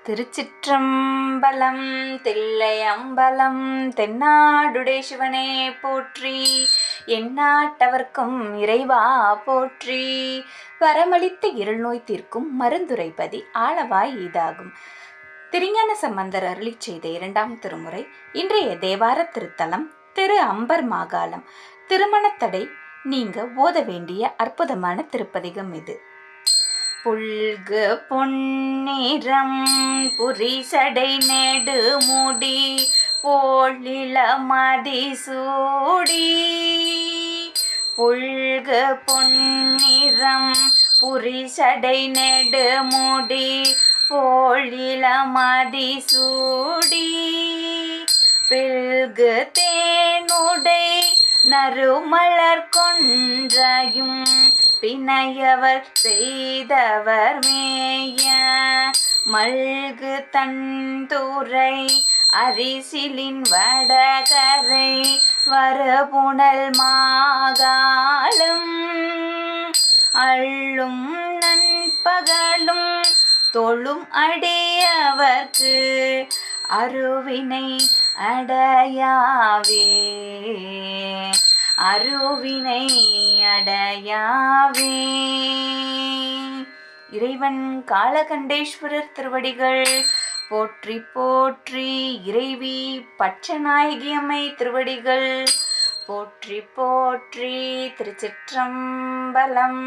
திருச்சிற்றம்பலம். தில்லையம்பலம். தென்னாடுடைய சிவனே போற்றி. எந்நாட்டவர்க்கும் இறைவா போற்றி. வரமளித்த இருள் நோய் தீர்க்கும் மருந்துரைப்பதி ஆளவாய் ஈதாகும். திருஞான சம்பந்தர் அருளிச் செய்த 2ஆம் திருமுறை. இன்றைய தேவார திருத்தலம் திரு அம்பர் மாகாளம். திருமணத்தடை நீங்க ஓத வேண்டிய அற்புதமான திருப்பதிகம் இது. புல்கு பொன்னிறம் புரிசடை நெடு முடி போலிள மதிசூடி. புல்கு பொன்னிறம் புரிசடை நெடு முடி போலிள மதிசூடி. பில்கு தேனுடை நறுமலர் கொன்றையும் பிணையவர் செய்தவர் மேய மல்கு தந்துரை அரிசிலின் வடகரை வரபுணல் மாகாளம். அள்ளும் நண்பகலும் தொழும் அடியவர்க்கு அருவினை அடையாவே. அருவினை அடையாவே. இறைவன் காளகண்டேஸ்வரர் திருவடிகள் போற்றி போற்றி. இறைவி பச்சநாயகியம்மை திருவடிகள் போற்றி போற்றி. திருச்சிற்றம்பலம்.